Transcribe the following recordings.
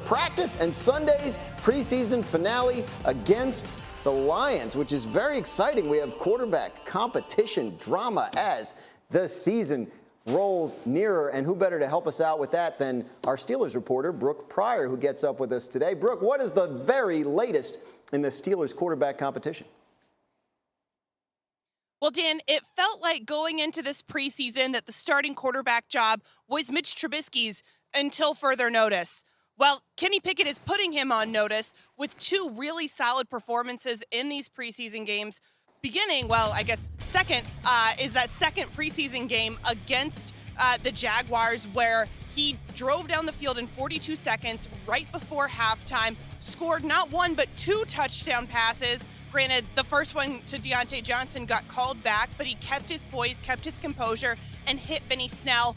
practice and Sunday's preseason finale against the Lions, which is very exciting. We have quarterback competition drama as the season rolls nearer. And who better to help us out with that than our Steelers reporter, Brooke Pryor, who gets up with us today. Brooke, what is the very latest in the Steelers quarterback competition? Well, Dan, it felt like going into this preseason that the starting quarterback job was Mitch Trubisky's until further notice. Well, Kenny Pickett is putting him on notice with two really solid performances in these preseason games. Beginning, well, I guess second is that second preseason game against the Jaguars, where he drove down the field in 42 seconds right before halftime, scored not one but two touchdown passes. Granted, the first one to Deontay Johnson got called back, but he kept his poise, kept his composure, and hit Benny Snell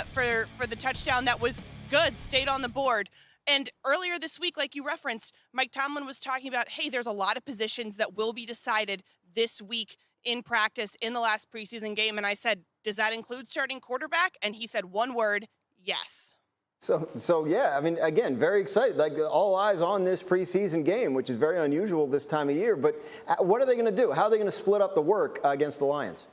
for the touchdown that was good, stayed on the board. And earlier this week, like you referenced, Mike Tomlin was talking about, hey, there's a lot of positions that will be decided this week in practice in the last preseason game. And I said, does that include starting quarterback? And he said one word, yes. So yeah, I mean, again, very excited. Like all eyes on this preseason game, which is very unusual this time of year. But what are they going to do? How are they going to split up the work against the Lions?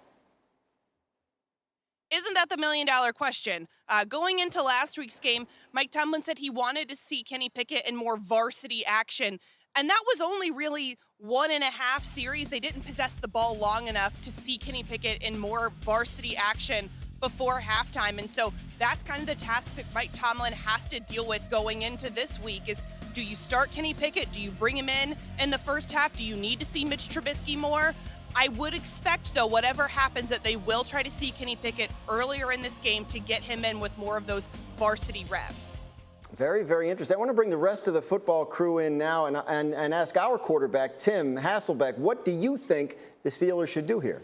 Isn't that the million-dollar question? Going into last week's game, Mike Tomlin said he wanted to see Kenny Pickett in more varsity action. And that was only really 1.5 series. They didn't possess the ball long enough to see Kenny Pickett in more varsity action before halftime. And so that's kind of the task that Mike Tomlin has to deal with going into this week is, do you start Kenny Pickett? Do you bring him in the first half? Do you need to see Mitch Trubisky more? I would expect, though, whatever happens, that they will try to see Kenny Pickett earlier in this game to get him in with more of those varsity reps. Very, very interesting. I want to bring the rest of the football crew in now and ask our quarterback, Tim Hasselbeck, what do you think the Steelers should do here?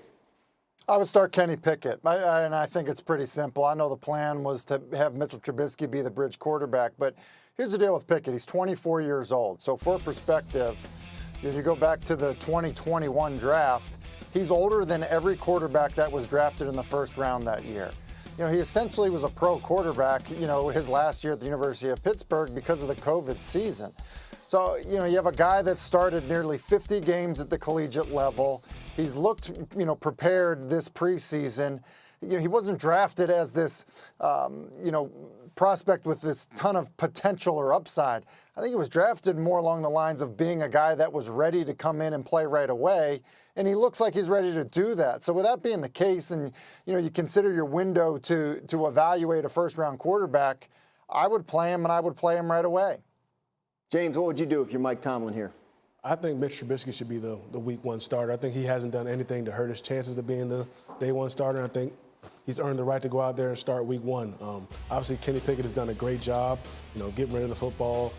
I would start Kenny Pickett, and I think it's pretty simple. I know the plan was to have Mitchell Trubisky be the bridge quarterback, but here's the deal with Pickett. He's 24 years old. So for perspective, if you go back to the 2021 draft, he's older than every quarterback that was drafted in the first round that year. You know, he essentially was a pro quarterback, you know, his last year at the University of Pittsburgh because of the COVID season. So, you know, you have a guy that started nearly 50 games at the collegiate level. He's looked, you know, prepared this preseason. You know, he wasn't drafted as this, prospect with this ton of potential or upside. I think he was drafted more along the lines of being a guy that was ready to come in and play right away, and he looks like he's ready to do that. So with that being the case, and you know, you consider your window to evaluate a first-round quarterback, I would play him, and I would play him right away. James, what would you do if you're Mike Tomlin here? I think Mitch Trubisky should be the week one starter. I think he hasn't done anything to hurt his chances of being the day one starter. I think he's earned the right to go out there and start week one. Obviously, Kenny Pickett has done a great job, you know, getting rid of the football,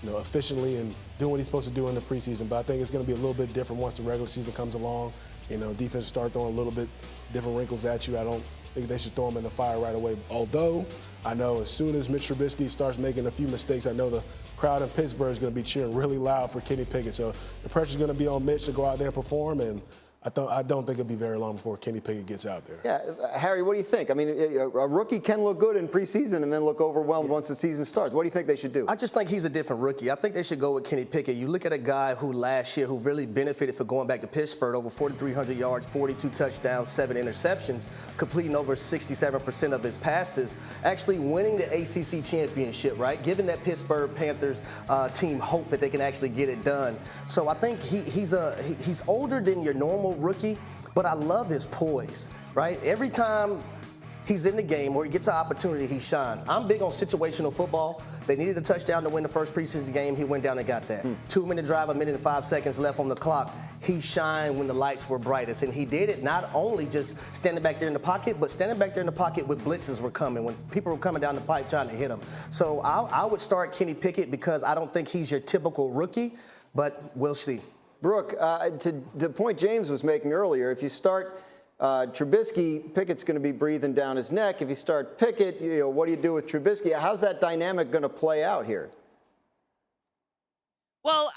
you know, efficiently and doing what he's supposed to do in the preseason. But I think it's going to be a little bit different once the regular season comes along. You know, defense start throwing a little bit different wrinkles at you. I don't think they should throw him in the fire right away. Although I know as soon as Mitch Trubisky starts making a few mistakes, I know the crowd in Pittsburgh is going to be cheering really loud for Kenny Pickett. So the pressure's going to be on Mitch to go out there and perform, and I don't think it'll be very long before Kenny Pickett gets out there. Yeah, Harry, what do you think? I mean, a rookie can look good in preseason and then look overwhelmed once the season starts. What do you think they should do? I just think he's a different rookie. I think they should go with Kenny Pickett. You look at a guy who last year who really benefited for going back to Pittsburgh, over 4,300 yards, 42 touchdowns, 7 interceptions, completing over 67% of his passes, actually winning the ACC championship, right? Giving that Pittsburgh Panthers team hope that they can actually get it done. So I think he's older than your normal rookie, but I love his poise, right? Every time he's in the game or he gets an opportunity, he shines. I'm big on situational football. They needed a touchdown to win the first preseason game. He went down and got that. 2-minute drive, 1 minute and 5 seconds left on the clock. He shined when the lights were brightest, and he did it not only just standing back there in the pocket, but standing back there in the pocket when blitzes were coming, when people were coming down the pipe trying to hit him. So I would start Kenny Pickett because I don't think he's your typical rookie, but we'll see. Brooke, to the point James was making earlier, if you start Trubisky, Pickett's going to be breathing down his neck. If you start Pickett, you know, what do you do with Trubisky? How's that dynamic going to play out here? Well,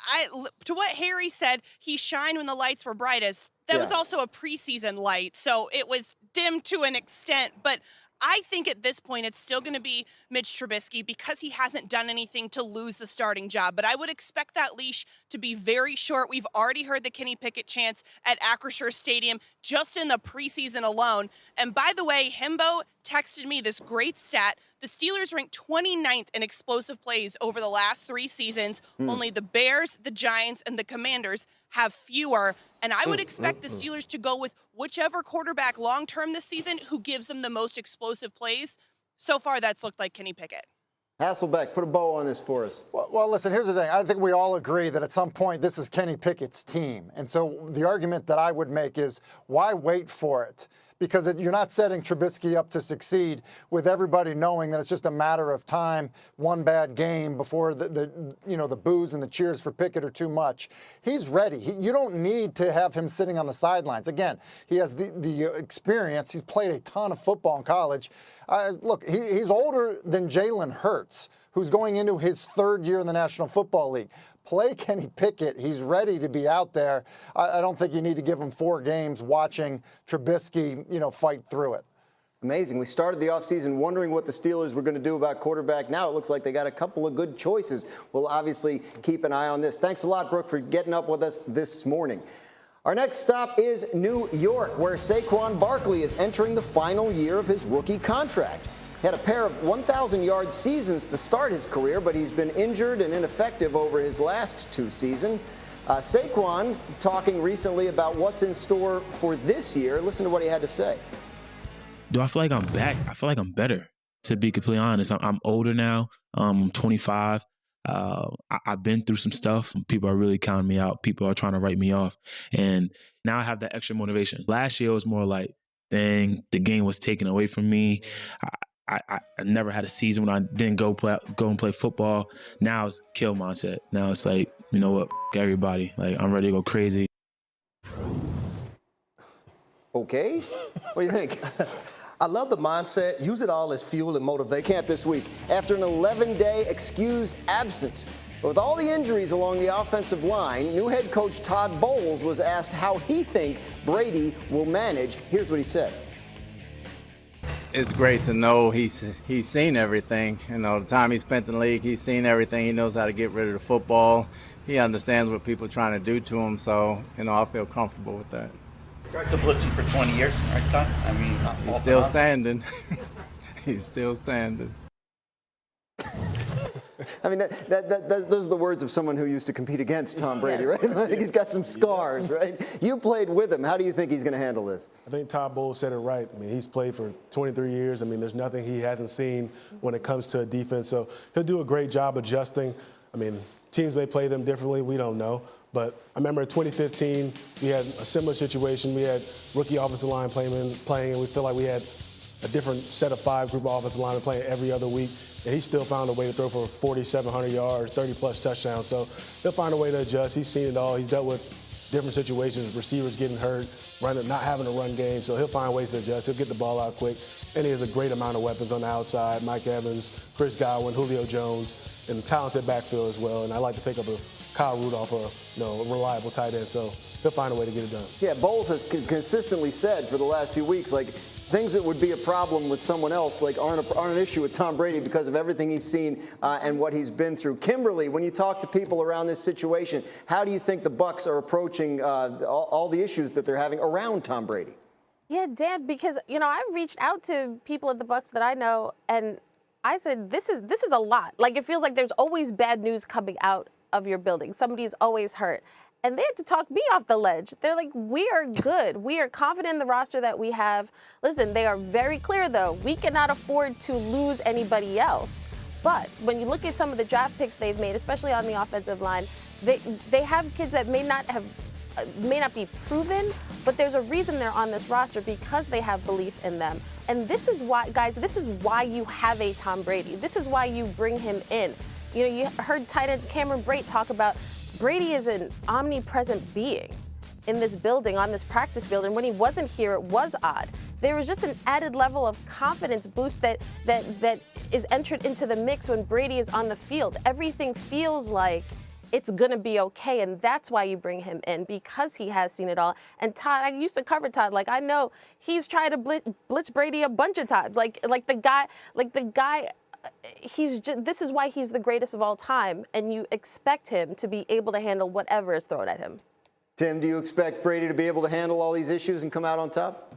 to what Harry said, he shined when the lights were brightest. That was also a preseason light, so it was dim to an extent. But I think at this point it's still going to be Mitch Trubisky because he hasn't done anything to lose the starting job. But I would expect that leash to be very short. We've already heard the Kenny Pickett chants at Acrisure Stadium just in the preseason alone. And by the way, Himbo texted me this great stat. The Steelers ranked 29th in explosive plays over the last 3 seasons. Only the Bears, the Giants, and the Commanders have fewer. And I would expect the Steelers to go with whichever quarterback long-term this season who gives them the most explosive plays. So far, that's looked like Kenny Pickett. Hasselbeck, put a bow on this for us. Well, listen, here's the thing. I think we all agree that at some point this is Kenny Pickett's team. And so the argument that I would make is why wait for it? Because you're not setting Trubisky up to succeed with everybody knowing that it's just a matter of time, one bad game before the boos and the cheers for Pickett are too much. He's ready. You don't need to have him sitting on the sidelines. Again, he has the experience. He's played a ton of football in college. Look, he's older than Jalen Hurts, who's going into his 3rd year in the National Football League. Play Kenny Pickett. He's ready to be out there. I don't think you need to give him 4 games watching Trubisky, fight through it. Amazing. We started the offseason wondering what the Steelers were going to do about quarterback. Now it looks like they got a couple of good choices. We'll obviously keep an eye on this. Thanks a lot, Brooke, for getting up with us this morning. Our next stop is New York, where Saquon Barkley is entering the final year of his rookie contract. He had a pair of 1,000-yard seasons to start his career, but he's been injured and ineffective over his last 2 seasons. Saquon talking recently about what's in store for this year. Listen to what he had to say. Do I feel like I'm back? I feel like I'm better, to be completely honest. I'm older now. I'm 25. I've been through some stuff. People are really counting me out. People are trying to write me off. And now I have that extra motivation. Last year it was more like, dang, the game was taken away from me. I never had a season when I didn't go and play football. Now it's kill mindset. Now it's like, you know what, everybody. Like, I'm ready to go crazy. Okay. What do you think? I love the mindset. Use it all as fuel and motivation. Camp this week after an 11-day excused absence. But with all the injuries along the offensive line, new head coach Todd Bowles was asked how he think Brady will manage. Here's what he said. It's great to know he's seen everything. The time he spent in the league, he's seen everything. He knows how to get rid of the football. He understands what people are trying to do to him. So, I feel comfortable with that. Director blitzing for 20 years, right, Todd? I mean, he's still standing. He's still standing. I mean, those are the words of someone who used to compete against Tom Brady, right? I think he's got some scars, right? You played with him. How do you think he's going to handle this? I think Todd Bowles said it right. I mean, he's played for 23 years. I mean, there's nothing he hasn't seen when it comes to a defense. So he'll do a great job adjusting. I mean, teams may play them differently. We don't know. But I remember in 2015, we had a similar situation. We had rookie offensive line playing, and we feel like we had a different set of 5 group of offensive linemen playing every other week. And he still found a way to throw for 4,700 yards, 30-plus touchdowns. So he'll find a way to adjust. He's seen it all. He's dealt with different situations, receivers getting hurt, not having a run game. So he'll find ways to adjust. He'll get the ball out quick. And he has a great amount of weapons on the outside. Mike Evans, Chris Godwin, Julio Jones, and a talented backfield as well. And I like to pick up a Kyle Rudolph, a reliable tight end. So he'll find a way to get it done. Yeah, Bowles has consistently said for the last few weeks, like, things that would be a problem with someone else aren't an issue with Tom Brady because of everything he's seen and what he's been through. Kimberly, when you talk to people around this situation, how do you think the Bucs are approaching all the issues that they're having around Tom Brady? Yeah, Dan, because I've reached out to people at the Bucs that I know, and I said this is a lot. Like, it feels like there's always bad news coming out of your building. Somebody's always hurt. And they had to talk me off the ledge. They're like, we are good. We are confident in the roster that we have. Listen, they are very clear, though. We cannot afford to lose anybody else. But when you look at some of the draft picks they've made, especially on the offensive line, they have kids that may not be proven, but there's a reason they're on this roster because they have belief in them. And this is why, guys, this is why you have a Tom Brady. This is why you bring him in. You heard tight end Cameron Brate talk about Brady is an omnipresent being in this building, on this practice field, and when he wasn't here, it was odd. There was just an added level of confidence boost that is entered into the mix when Brady is on the field. Everything feels like it's going to be okay. And that's why you bring him in, because he has seen it all. And Todd, I used to cover Todd. Like, I know he's tried to blitz Brady a bunch of times. Like the guy, this is why he's the greatest of all time. And you expect him to be able to handle whatever is thrown at him. Tim, do you expect Brady to be able to handle all these issues and come out on top?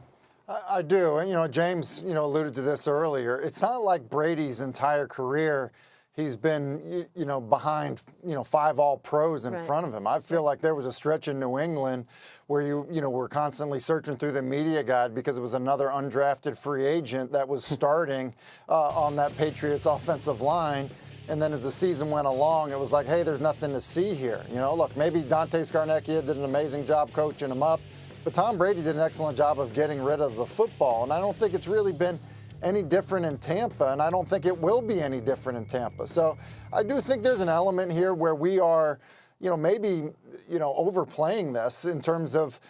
I do. And, James, alluded to this earlier. It's not like Brady's entire career he's been, behind, 5 All-Pros in front of him. I feel like there was a stretch in New England where you were constantly searching through the media guide because it was another undrafted free agent that was starting on that Patriots offensive line. And then as the season went along, it was like, hey, there's nothing to see here. Look, maybe Dante Scarnecchia did an amazing job coaching him up, but Tom Brady did an excellent job of getting rid of the football. And I don't think it's really been any different in Tampa, and I don't think it will be any different in Tampa. So I do think there's an element here where we are, maybe, overplaying this in terms of,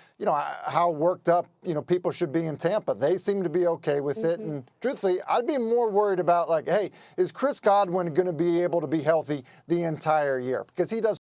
how worked up, people should be in Tampa. They seem to be okay with it. And truthfully, I'd be more worried about, like, hey, is Chris Godwin going to be able to be healthy the entire year? Because he does